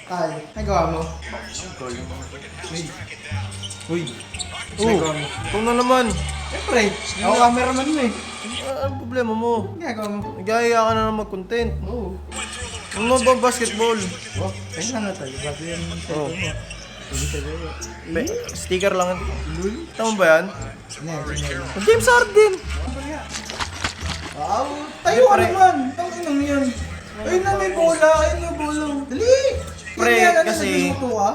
Tay, nagawa mo? Uy. Oo, ito na naman. Siyempre, ako cameraman mo eh. Ano problema mo? Nagawa mo? Nagaya ka na ng mag-content. Oo. Ano ba basketball? Oh, ayun lang na tayo. Bago yan ang Oo. cellphone mo. Hindi ka gaya. Sticker lang. Tama ba yan? Ano? James Harden! Wow! Tayo ka naman! Tangin mo yan. Ayun na may bola! Ayun na bola! Dali! Pre, Yan, ano, kasi- nagluto ka?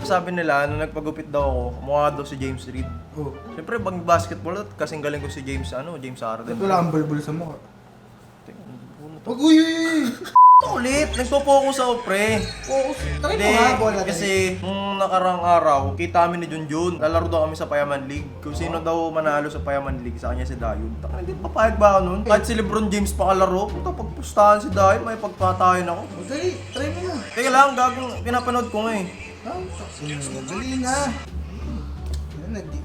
Sabi nila, nung nagpagupit daw ako, mukha daw si James Reed. Oo. Siyempre, pag basketball, kasing galing ko si James Harden. Wala kang bulbul sa mukha. Wag, uy, uy, uy! Ulit, nagpo-focus ako, pre. Oo, try mo Hindi, nga bola. kasi nung nakarang araw, kita kami ni Junjun. Lalaro daw kami sa Payaman League. Kung sino daw manalo sa Payaman League, sa kanya si Dayon. Taka, hindi papayag ba ako nun? Kahit si Lebron James pa kalaro, puta pagpustahan si Dayon, may pagpatayan ako. Dali, try mo na. Teka lang, gagong pinapanood ko nga eh. Dali na.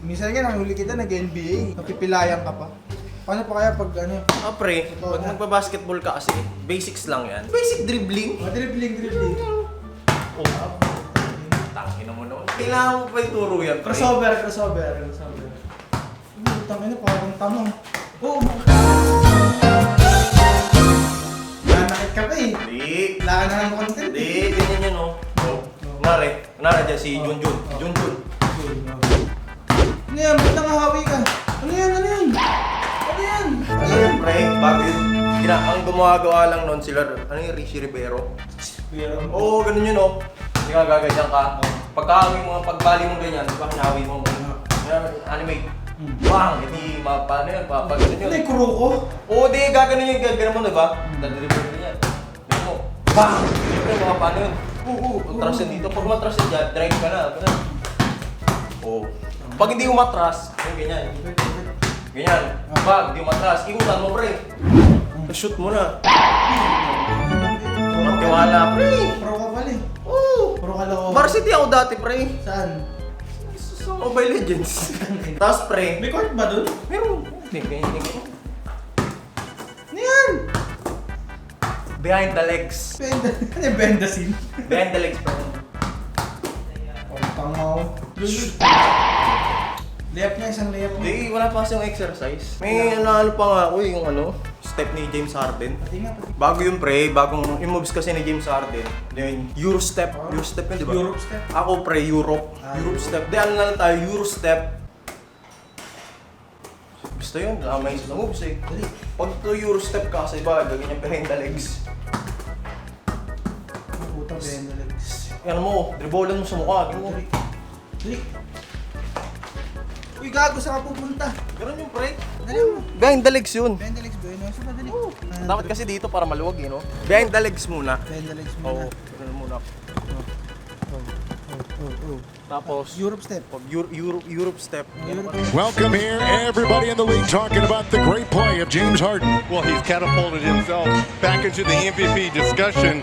Minsan nga nahuli kita, nag-NBA. Napipilayan ka pa. Paano pa kaya pag ano? Pre, pag magpa-basketball ka kasi, basics lang yan. Basic dribbling. Dribbling. Oh, tangin mo naman. Kailangan mo pa ituro yan, pre. Crossover. Tangin na, parang tamang. Oo. Nanakit ka pa eh. Hindi. Wala ka na ng content. Hindi, ganyan yan oh. Kunwari dyan si Junjun. Ano yan? Ba't nangahawi ka? Ano yan? Pre, bago yun. Ang gumagawa lang nun sila, ano yung Richie Rivero? Oo, ganun yun oh. Hindi ka gaganyan ka. Pagkahawi mo, pagbali mo ganyan, di ba hinawi mo? Animate. Bang! Hindi paano yun, ganun yun. Ano yung kuro ko? Oo, di, gaganon yung gaganon mo, di ba? Dadribbling mo yan. Ganun mo. Bang! Siyempre, mga paano yun? Oo, matras yan dito. Pag matras yan dyan, drive ka na. Ganun. Oo. Pag hindi umatras, yung ganyan. Ganyan. Pag hindi umatras, ikutan mo, pre. Shoot mo na. Magtiwala, pre. Pro ka pala eh. Oo. Pro ka loko. Varsity ako dati, pre. Saan? Sa Mobile Legends. Tapos, pre. May court ba dun? Meron. Hindi. Ano yan? Behind the legs. Ano yung bendasin? Behind the legs, pre. Oh, tangaw. Layup niya, isang layup mo. Hindi, wala pa kasi yung exercise. May ano pa nga ako yung step ni James Harden. Pati nga. Bago yung pre, bagong yung moves kasi ni James Harden. Yung Euro step. Euro step yun, di ba? Europe step. Ako pre, Europe. Europe step. Di, ano na lang tayo, Euro step. Gusto yun, may isa na moves eh. Dali. Pag to Euro step ka kasi ba, gagawin niya behind the legs. Puta, benda legs. Yan mo, dribble mo sa mukha. Ganun mo. Dali. Uy, gago, saan ka pupunta? Ganun yung pre. Dali mo. Behind the legs yun. Benda legs ba yun? Saan ba dali? Dapat kasi dito para maluwag eh, no? Behind the legs muna. Benda legs mo Oo, na. ganun muna. Tapos, Europe step. Europe step. Welcome here, everybody in the league talking about the great play of James Harden. Well, he's catapulted himself back into the MVP discussion,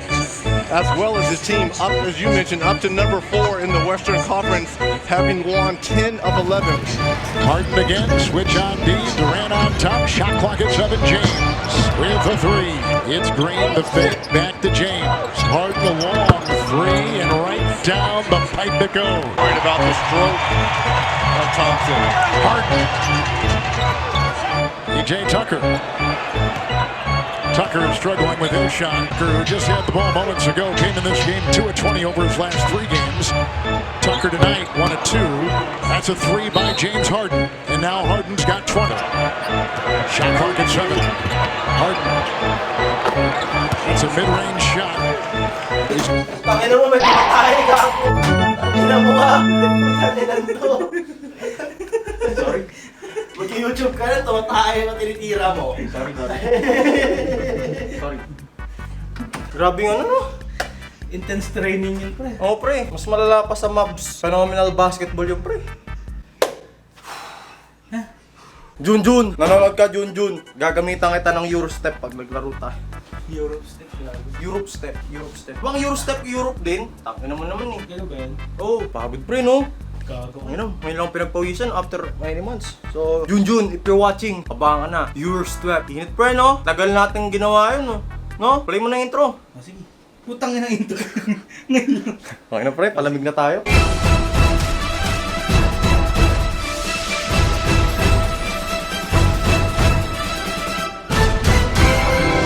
as well as his team up, as you mentioned, up to number 4 in the Western Conference, having won 10 of 11. Harden again, switch on D, Durant on top, shot clock at 7, James with the three. It's Green, the fake, back to James. Harden the long three, and right down the pipe to go. Worried about the stroke of Thompson. Harden. PJ Tucker. Tucker is struggling with his shot. Tucker, who just had the ball moments ago, came in this game 2 of 20 over his last 3 games. Tucker tonight 1 of 2. That's a 3 by James Harden. And now Harden's got 20. Shot clock at 7. Harden. It's a mid-range shot. Tangina mo, may pamatay ka ako. Tangina mo nga. Tangina to. Sorry. Mag-YouTube ka na, tumatay mo, tinitira mo. Sorry. Grabe yung ano, no? Intense training yun, pre. Oo, pre. Mas malala pa sa Mavs. Phenomenal basketball yung pre. Junjun! Nanonood ka, Junjun. Gagamitan kita ng Euro step pag naglaro tayo. Europe step lang. Europe step. Bang Euro step, Europe din. Tangina mo naman eh. Gano'n ba yan? Oh, pagod pre, no? Gago. May lang pinagpawisan after many months. So, Junjun, if you're watching, abangan na. Euro step. Init pre, no? Tagal natin ginawa yun, no? No? Play mo na intro. Sige. Putang ina ito. Ngayon. Okay na pre, palamig na tayo.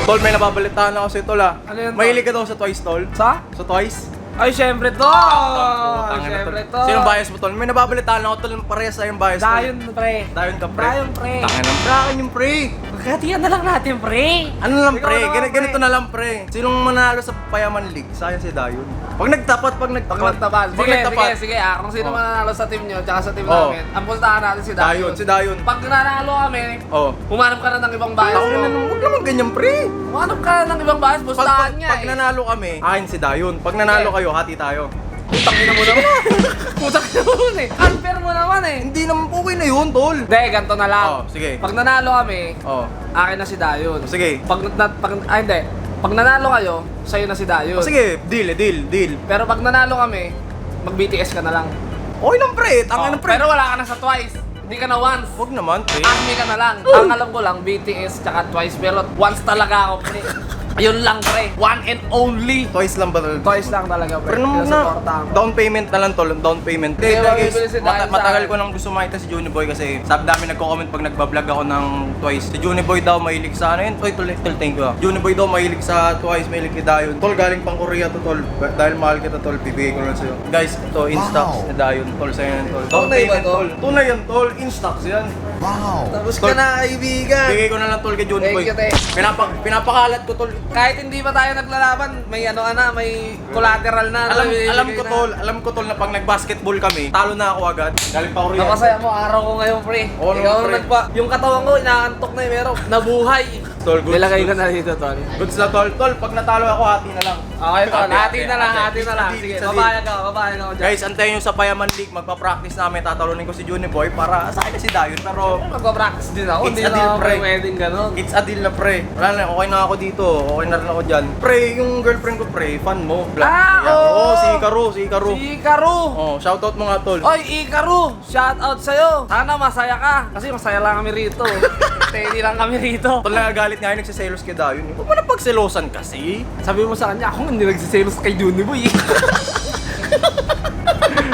Tol, may nababalitaan ako sa'yo, Tol Ano yun, Tol? Mahilig ka daw sa Twice, Tol? Sa? Sa Twice? Ay, syempre to! Tangina, Syempre Tol. to! Sino bias mo, Tol? May nababalitaan ako, Tol. Parehas sa yung bias, Tol. Dayon, pre. Dayon ka, pre. Dayon, pre. Tangina ng pre. Akin yung pre. Magkatiyan na lang natin, pre. Ano lang, Ikaw pre? naman, pre. Ganito na lang, pre. Sinong manalo sa Payaman League? Sayang si Dayon. Pag nagtapat. Pag nagtapat. Sige, nagtapat. sige. Kung sino Oh. mananalo sa team nyo, tsaka sa team Oh. namin, ang puntahan natin si Dayon. Si Dayon. Pag nanalo kami, Oh. humanap ka na ng ibang bias Ako na mo. huwag naman ganyan, pre. Humanap ka na ng ibang bias, pustahan niya Pag eh. nanalo kami, akin si Dayon. Pag nanalo Okay. kayo, hati tayo. Putang ina mo naman. Putang ina mo eh. Unfair mo naman eh. Hindi naman okay na yun, Tol. Hindi, ganito na lang. Oh, sige. Pag nanalo kami, Oh. akin na si Dayon. Sige. Hindi. Pag nanalo kayo, sa'yo na si Dayon. Sige, deal. Pero pag nanalo kami, mag-BTS ka na lang. Okay lang, pre. Tanga na, pre. Pero wala ka na sa Twice. Hindi ka na once. Huwag naman, pre. Army ka na lang. Ang alam ko lang, BTS tsaka Twice. Pero once talaga ako, pre. Ayun lang, pre. One and only. Twice lang ba, Tol? Twice lang talaga, pre. Pero naman na, Pinasuportahan ko. down payment na lang, Tol. Down payment. Hindi, Guys, mabibili si Dayon sa matagal akin. ko nang gusto makita si Juniboy kasi sabi dami nagko-comment pag nagbablog ako ng Twice. Si Juniboy daw mahilig sa ano yun. Tol, thank you. Juniboy daw mahilig sa Twice, mahilig kay Dayon. Tol, galing pang Korea to, Tol. Dahil mahal kita, Tol, bibigay ko lang sa'yo. Guys, ito, in-stocks ni Dayon. Tol, sa'yo yan, Tol. Down Tunay ba, payment, Tol? Tunay yan, Tol. In-stocks yan. Tapos Tol, ka na, kaibigan. Bigay ko na lang, Tol, kay Juniboy. Thank you, te. Pinapakalat ko, Tol. Kahit hindi pa tayo naglalaban, may ano na, may collateral na. Alam ko, Tol, na pag nag-basketball kami, talo na ako agad. Galing pa Korea. Napasaya mo, araw ko ngayon, pre. Oo naman, Ikaw pre. yung katawan ko, inaantok na pero nabuhay. Tol, goods, Nilagay ko goods. na dito, Tol. Goods na, Tol. Tol, pag natalo ako, hati na lang. Okay, Tol. Hati na lang. Hati. Sige, Sa papayag ako dyan. Guys, antayin nyo sa Payaman League. Magpa-practice namin. Tatalunin ko si Juniboy para sa akin na si Dayon. Pero Magpa-practice din ako, It's hindi a na deal, ako pre. pwedeng gano'n. it's a deal na, pre. Wala na, okay na ako dito. Okay na rin ako dyan. Pre, yung girlfriend ko, pre, fan mo. Oo! Si Ikaru. Si Ikaru! Oh, shoutout mo nga, Tol. Oy, Ikaru! Shout out sa'yo! Sana masaya ka! Kasi masaya lang kami rito. Steady lang kami rito. Tol, nagagalit nga yun, nagsiselos kay Dayon. Huwag mo na pagselosan kasi. Sabi mo sa kanya, ako hindi nagsiselos kay Juniboy.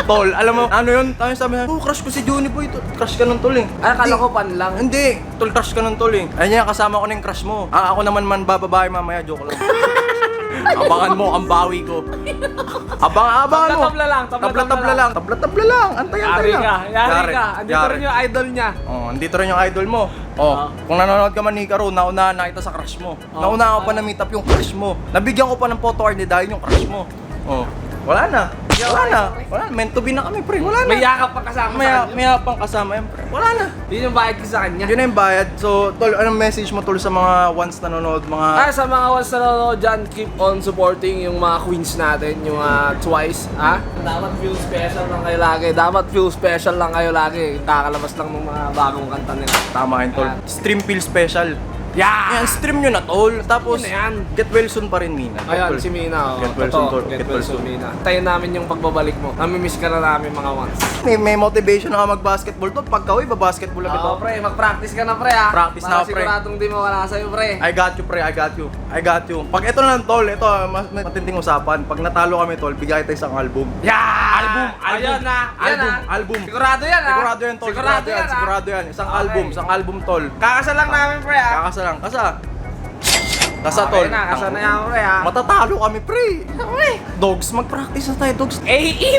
Tol, alam mo, ano yun? Tayo sabi na, crush ko si Juniboy. Crush ka nun, Tol eh. Ay, akala ko pan lang. Hindi, Tol, crush ka nun, Tol eh. Ayun niya, kasama ko na yung crush mo. Ako naman bababae mamaya, joke lang. Abangan mo ang bawi ko. Abangan mo. Tabla-tabla lang, tabla-tabla lang. Tabla-tabla lang. Antay Yari lang. ka. Andito rin yung idol niya. Oh, andito rin yung idol mo. Oh, kung nanonood ka man ni Karo, naunahan na kita sa crush mo. Naunahan ko pa na meet up yung crush mo. Nabigyan ko pa ng photo card ni Dayon yung crush mo. Oh, wala na. Wala na. Meant to be na kami, pre. Wala na. May yakap pa kasama sa kanya. May pang kasama yan, pre. Wala na. Yun yung bayad ko sa kanya. Yun na yung bayad. So, Tol, anong message mo, Tol, sa mga once nanonood, mga... Sa mga ones na nanonood dyan, keep on supporting yung mga queens natin, yung Twice, ha? Dapat feel special lang kayo lagi. Dapat feel special lang kayo lagi. Kakalabas lang ng mga bagong kanta nila. Tama yun, Tol. Stream feel special. Yeah! Yan, stream nyo na, Tol. Tapos, Yun na yan. get well soon pa rin, Mina. Get Ayan, well si Mina. Get well soon, Tol. Get well soon, Mina. Tayo namin yung pagbabalik mo. Namimiss ka na namin mga ones. May motivation na ka mag-basketball, Tol. Pagka uwi, ba-basketball agad, Tol. Pre, mag-practice ka na, pre, ha? Practice na, Para pre. siguradong di mawala sa'yo, pre. I got you, pre. I got you. Pag ito na lang, Tol, ito, matinding usapan. Pag natalo kami, Tol, bigay tayo isang album. Yeah! Album. Ayan na. Album. Sigurado yan, ha? Sigurado yan, Tol. Sigurado yan. Isang album, Tol. Kakasal lang namin, pre, ha? Kakasa lang. Kasa, Tol. Okay na, kasal na yan, pre, ha? Matatalo kami, pre. Dogs, mag-practice na tayo, Dogs.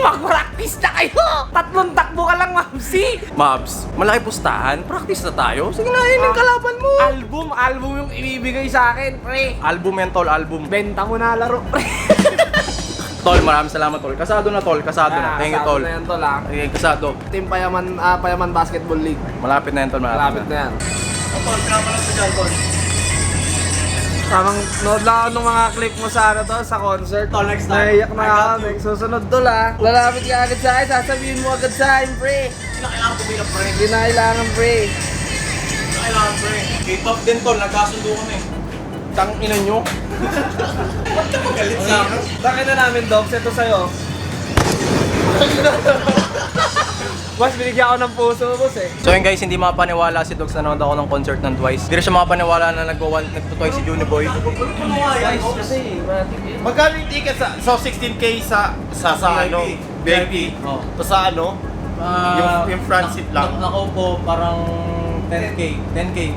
Mag-practice na kayo! 3 takbo ka lang, Mamsi! Mabs, malaki pustahan. Practice na tayo. Sige na, yun yung kalaban mo. Album yung ibibigay sa akin, pre. Album yan, Tol. Album. Benta mo na laro, pre. Tol, maraming salamat, Tol. Kasado na, Tol. Kasado na. Thank you, Tol. Kasado na yan, Tol, ha? Okay, kasado. Team Payaman Basketball League. Malapit na yan, Tol. Malapit na yan. Tol, pinapanood ko dyan, Tol. Tamang nood lang ako ng mga clip mo sa ano to, sa concert. Tol, next time. Naiyak na I ako. got you. Next susunod to la. Lalapit ka agad sa akin, sasabihin mo agad sa akin, pre. Hindi na kailangan pumila, pre. Hindi na kailangan, pre. Hindi na kailangan, pre. K-pop din, Tol. Nagkasundo kami. Tang ina nyo. Ba't ka magalit sa akin? Bakit na namin, Dogs? Ito sa'yo. Mas binigyan ako ng puso, boss eh. So yun guys, hindi mapaniwala si Dogs na nanood ako ng concert ng Twice. Hindi rin siya mapaniwala na nagto-Twice si Juniboy. Twice kasi, matik yun. Magkano yung ticket sa 16K sa ano? VIP. Oh. To sa ano? Yung front seat lang. Nakaupo, parang 10K.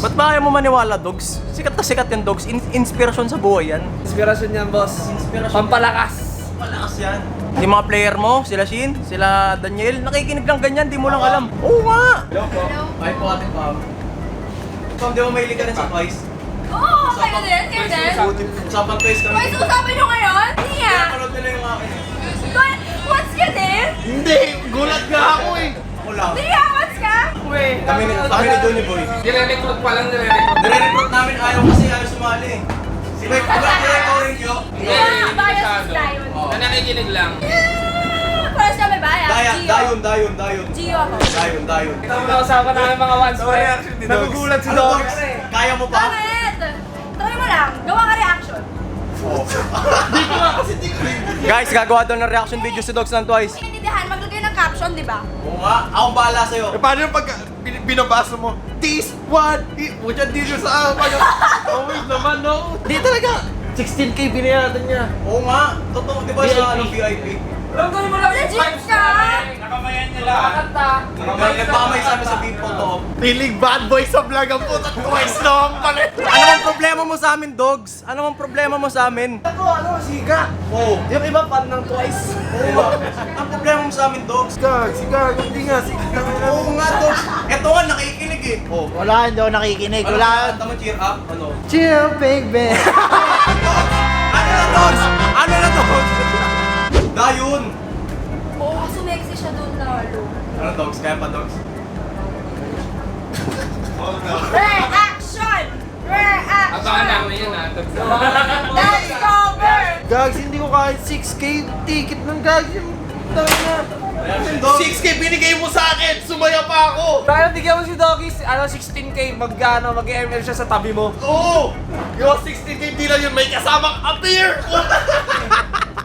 Ba't ba ayaw mo maniwala, Dogs? Sikat na sikat yan, Dogs. Inspirasyon sa buhay yan. Inspirasyon yan, boss. Inspirasyon. Pampalakas. Malakas yan. Yung mga player mo, sila Shin, sila Daniel, nakikinig lang ganyan, di mo lang alam. Oo nga! Hello. Ay po ating Pam. Pam, di mo mahilig ka rin sa Twice? Oo, kayo din, kayo din. Usapan Twice kami. Boys, usapan nyo ngayon? Niya. Panood nila yung akin eh. What's ka din? Hindi! Gulat nga ako eh! Ako lang. Niya, what's ka? Kami ni Johnny Boy. Dire-recruit pa lang, dire-recruit. Nire-recruit namin ayaw kasi ayaw sumali. Si Mike, ikaw rin Kyo. Niya, bias is Dayon. Na nakikinig lang. First kami bias, Gio. Dayon. Gio ako. Dayon. Ito mo nausapan namin mga once, pre. Nagugulat si Ano, Dogs. Dogs? Kaya mo pa? Bakit? Try mo lang, gawa ka reaction. Guys, gagawa daw ng reaction video si Dogs ng Twice. Inindihan, maglagay ng caption, di ba? Oo nga, akong bahala sa'yo. Eh, paano yung pag binabasa mo? This one! Diyan dito sa akin. Oh, wait naman, no? Di talaga. 16K binayaran niya. Oo nga, totoo, di ba sa ano, VIP? Gagawin mo lang Legit ka! Nakamayan niya lang. Kakanta. Nagpamay sa amin sa beat photo. Piling bad boy sa vlog ang puta. Twice naman pala. Ano bang problema mo sa amin, Dogs? Ano bang problema mo sa amin? Siga. Oo. Yung iba fan ng Twice. Oo. Ang problema mo sa amin, Dogs? Siga. Hindi nga. Oo nga, Dogs. Eto nga, nakikinig eh. Oo. Wala, hindi ako nakikinig. Ano Wala. kanta mo, cheer up? Ano? Chill, baby. Ano na, Dogs? Ano na, Dogs? Dayon. Oo, sumexy siya doon lalo. Ano, Dogs? Kaya pa, Dogs? Reaction! Reaction! Abangan namin yan, ha? Let's cover! Gags, hindi ko kahit 6K ticket ng gags yung tanga na. 6K binigay mo sa akin. Sumaya pa ako. Tayo, bigyan mo si Doggies, 16K, mag-ML siya sa tabi mo. Oo. Yung 16K di lang yun. May kasamang appear.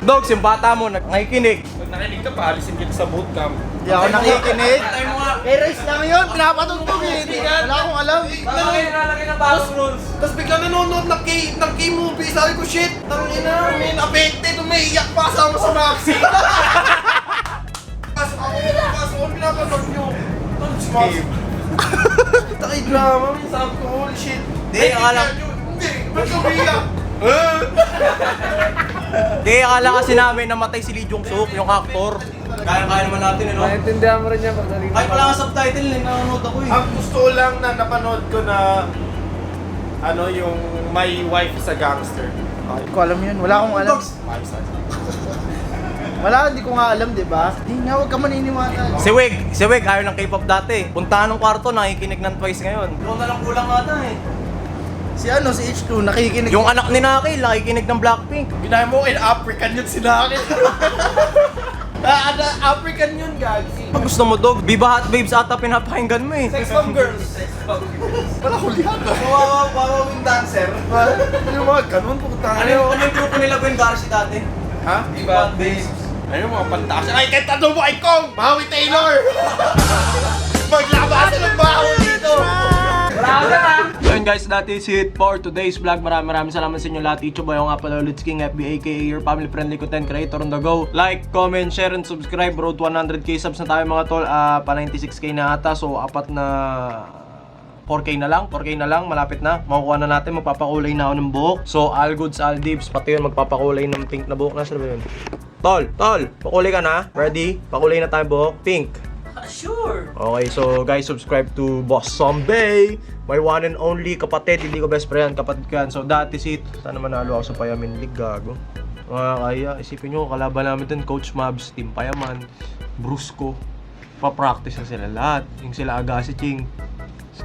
Dogs, yung bata mo, nakikinig. Pag nakinig ka, paalisin kita sa bootcamp. Hindi ako nakikinig. Patay mo nga. Eh, race lang yun. Pinapatugtog eh. Wala akong alam. Nalagay ng bagong rules. Tapos bigla nanonood ng K-movie. Sabi ko, shit, tangina, man, affected, umiiyak pa kasama sa Maxi. Kaso, pinapanood nyo. Takay drama, man, sabi ko, holy shit. Hindi, akala... Hindi, ba't umiiyak? Hindi, akala kasi namin namatay si Lee Jong-suk, yung actor. Kaya naman natin, eh, no? Maintindihan mo rin yan pag narinig. Kahit wala nga subtitle, eh, nanonood ako eh. Ang gusto ko lang na napanood ko na ano yung My Wife is a Gangster. Hindi ko alam yun. Wala akong alam. Dogs, Wala, hindi ko nga alam, di ba? Hindi nga, huwag ka maniniwala. Si Wig, ayaw ng K-pop dati. Puntahan ng kwarto, nakikinig ng Twice ngayon. Doon na lang kulang ata eh. Si H2, nakikinig. Yung anak ni Nakil, nakikinig ng Blackpink. Ginaya mo in African yun sila akin. African yun, gagi. Pag gusto mo, Dog, Viva Hot Babes ata pinapakinggan mo eh. Sex Bomb Girls. Wala ko lihat. Wawa wing dancer. Ano yung mga ganun po Ano yung grupo nila Gwen Garcia dati? Ha? Viva Hot Babes. Ano yung mga pantasya? Ay, kahit tanong mo ay Kong! Maui Taylor! Maglabasan ng baho dito! So yun guys, that is it for today's vlog. Maraming salamat sa inyo lahat. Icho Boy, ako nga pala ulit King FB, aka your family friendly content creator on the go. Like, comment, share, and subscribe. Road to 100k subs na tayo mga tol. Pa 96k na ata. So 4K na lang, malapit na. Makukuha na natin, magpapakulay na ako ng buhok. So all goods, all dibs, pati yun magpapakulay ng pink na buhok. Nasaan ba yun? Tol, pakulay ka na? Ready? Pakulay na tayo buhok. Pink. Sure. Okay, so guys, subscribe to Boss Zombie, my one and only kapatid. Hindi ko best friend, kapatid ko yan. So that is it. Sana manalo ako sa Payaman League, gago. Kaya, isipin nyo, kalaban namin din, Coach Mabs, Team Payaman, Brusco. Pa-practice na sila lahat. Yung sila Agassi Ching.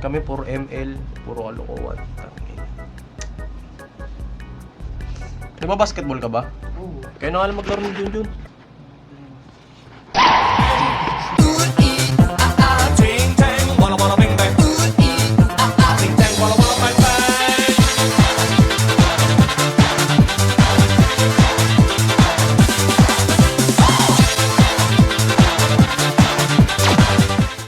Kami puro ML, puro kalokohan. Nagbabasketball ka ba? Oo. Kaya na nga lang maglaro ng Junjun.